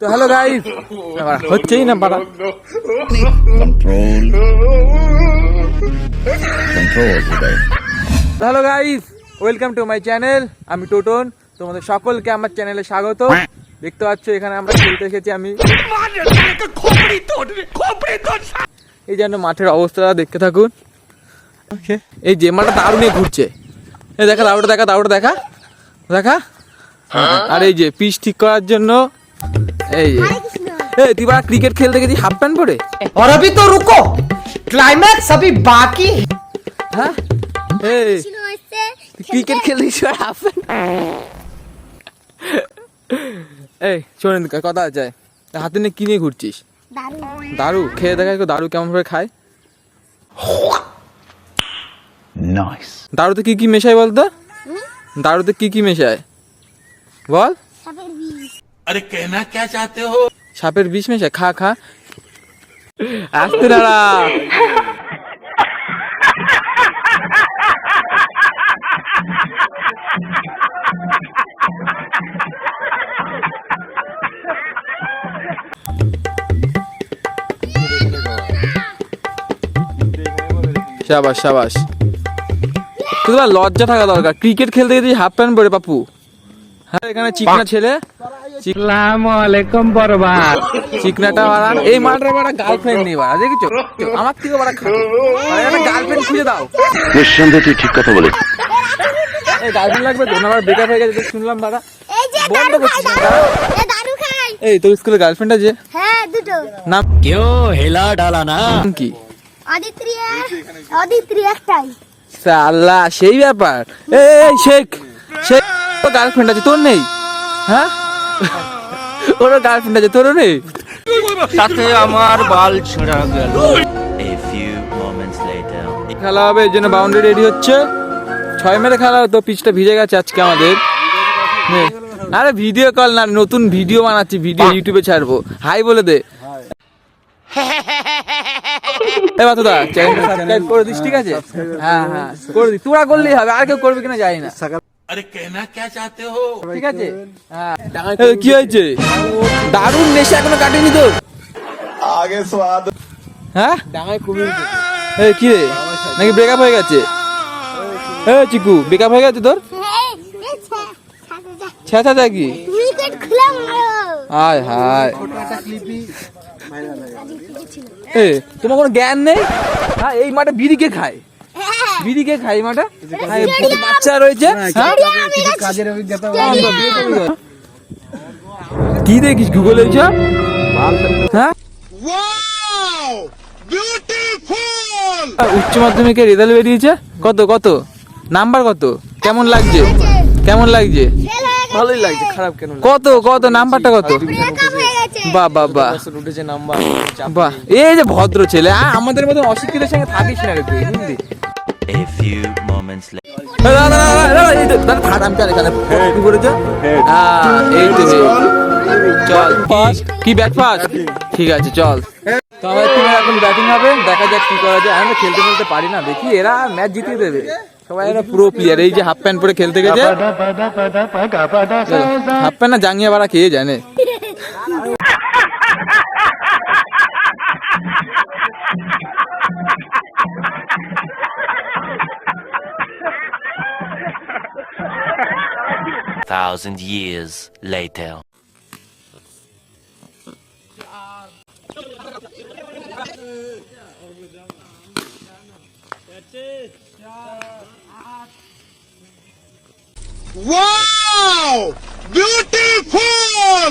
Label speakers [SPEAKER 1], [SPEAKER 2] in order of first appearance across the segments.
[SPEAKER 1] তো hello guys, হচ্ছেই না পারা। Hello guys, welcome to my channel. আমি টোটন, তোমাদের সকলকে আমার চ্যানেলে স্বাগত। দেখতে পাচ্ছ এখানে আমরা খেলতে এসেছি। আমি এই যেন মাঠের অবস্থাটা দেখতে থাকুন। এই যে মাঠটা দারুণ ঘুরছে। এই দেখা দাউড়টা দেখা, দাউড়টা দেখা দেখা। আর এই যে পিচ ঠিক করার জন্য এই যে তুই বারা ক্রিকেট খেলতে গেছিস হাফ প্যান্ট পরে?
[SPEAKER 2] और अभी तो रुको, क्लाइमैक्स अभी बाकी।
[SPEAKER 1] হ্যাঁ, এই ক্রিকেট খেলতে গেছিস হাফ প্যান্ট? এই শোনেন, কথা আছে, হাতে নিয়ে কি নিয়ে ঘুরছিস? দারু। খেয়ে দেখা দারু কেমন করে খায়।
[SPEAKER 3] Nice.
[SPEAKER 1] দারুতে কি কি মেশায় বলতো? দারুতে কি কি মেশায় বল?
[SPEAKER 4] अरे कहना क्या चाहते हो?
[SPEAKER 1] সাপের বিষ মেশায়। খা খা, আসতে দাঁড়া। শাবাশ শাবাশ, তোর লজ্জা থাকা দরকার। ক্রিকেট খেলতে গেছিস হাফ প্যান্ট পরে পাপু? হ্যাঁ, এখানে চিকনা ছেলে।
[SPEAKER 2] আসসালামুয়ালাইকুম বরবাদ।
[SPEAKER 1] চিকনাটা বাড়া, এই মালটার বাড়া গার্লফ্রেন্ড নেই বাড়া, দেখেছো? আমার থেকে বাড়া খাটো। একটা গার্লফ্রেন্ড খুঁজে দাও।
[SPEAKER 3] নিঃসন্দেহে তুই ঠিক কথা বলে।
[SPEAKER 1] এই গার্লফ্রেন্ড লাগবে তো? আমার ব্রেকআপ হয়ে গেছে শুনলাম বাড়া। বন্ধ করছিস না? এই তোর স্কুলে গার্লফ্রেন্ড আছে?
[SPEAKER 5] হ্যাঁ, দুটো।
[SPEAKER 1] নাম
[SPEAKER 2] क्यों हिला डाला ना?
[SPEAKER 1] কি?
[SPEAKER 5] অদিত্রি একটাই।
[SPEAKER 1] সাল্লা, সেই ব্যাপার। এই শেখ শেখ, তোর গার্লফ্রেন্ড আছে, তোর নেই? হ্যাঁ, ওর গার্লফ্রেন্ড আছে, তোরও নেই?
[SPEAKER 2] সাথে আমার বাল ছিঁড়া গেল।
[SPEAKER 4] A few moments later.
[SPEAKER 1] খেলা হবে, এই জন্য বাউন্ডারি রেডি হচ্ছে। 6 মেরে খেলা তো, পিচটা ভিজে গেছে আজকে আমাদের। নে, আরে ভিডিও কল না, নতুন ভিডিও বানাচ্ছি, ভিডিও ইউটিউবে ছাড়বো। হাই বলে দে। এই বাতুদা, চ্যানেলটা সাবস্ক্রাইব করে দিস, ঠিক আছে? হ্যাঁ হ্যাঁ, করে দিস। তোরা করলেই হবে, আর কেউ করবে কিনা জানি না,
[SPEAKER 4] अरे कहना क्या चाहते हो?
[SPEAKER 1] ঠিক আছে? হ্যাঁ। এই, কি হয়েছে? দারুণ নেশা এখনো কাটেনি তোর? হ্যাঁ, ডাঙায় কমিয়ে। এই কি রে, নাকি ব্রেকআপ হয়ে গেছে? এই চিকু, ব্রেকআপ হয়ে গেছে তোর? ছেঁচা যায় কি?
[SPEAKER 5] উইকেট খুলে মারো।
[SPEAKER 1] হায় হায়, এই তোমার কোনো জ্ঞান নেই? হ্যাঁ, এই মাঠে বিড়ি কে খায়? বিড়ি কে খায় এই মাঠে? হ্যাঁ, কত বাচ্চা রয়েছে। হ্যাঁ,
[SPEAKER 2] কাজের অভিজ্ঞতা।
[SPEAKER 1] কি দেখিস গুগলে এইসব? হ্যাঁ, উচ্চ মাধ্যমিকের রেজাল্ট বেরিয়েছে। কত কত নাম্বার, কত? কেমন লাগছে? কেমন লাগছে?
[SPEAKER 2] ভালোই লাগছে, খারাপ কেন?
[SPEAKER 1] কত কত নাম্বারটা কত?
[SPEAKER 5] ব্রেকআপ হয়ে গেছে।
[SPEAKER 1] বাহ বাহ বাহ
[SPEAKER 2] উঠেছে নাম্বার।
[SPEAKER 1] বাহ, এই যে ভদ্র ছেলে। আমাদের মতো অশিক্ষিতের সঙ্গে থাকিস না রে তুই, বুঝলি?
[SPEAKER 4] A few moments later.
[SPEAKER 1] চল, কি ব্যাট ফাস্ট? ঠিক আছে চল। তো আমাদের টিমের এখন ব্যাটিং হবে, দেখা যাক কি করা যায়। আমরা খেলতে খেলতে পারি না, দেখি এরা ম্যাচ জিতিয়ে দেবে। সবাই এরা পুরো প্লেয়ার। এই যে হাফ প্যান্ট পরে খেলতে গেছে, হাফ প্যান্ট না জাঙ্গিয়া বাড়া কে জানে।
[SPEAKER 4] Thousand years later.
[SPEAKER 6] Wow! Beautiful!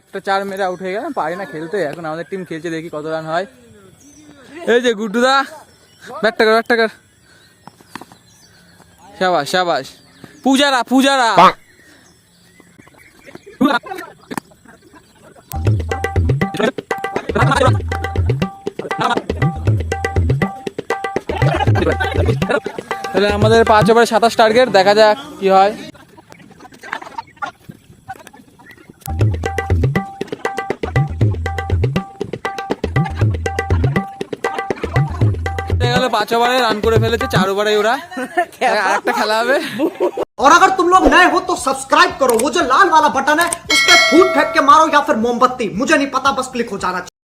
[SPEAKER 1] একটা 4 মেরে আউট হয়ে গেলাম, পারি না খেলতে। এখন আমাদের টিম খেলছে, দেখি কত রান হয়। এই যে গুড্ডুদা, ব্যাটটা কর, ব্যাটটা কর। শাবাশ শাবাশ, পূজারা পূজারা। তাহলে আমাদের 5 ওভারে 27 টার্গেট, দেখা যাক কি হয়। তাহলে 5 ওভারে রান করে ফেলেছে, 4 ওভারে ওরা আর একটা খেলা হবে।
[SPEAKER 2] और अगर तुम लोग नए हो तो सब्सक्राइब करो, वो जो लाल वाला बटन है उस पर फूट फेंक के मारो या फिर मोमबत्ती, मुझे नहीं पता, बस क्लिक हो जाना चाहिए।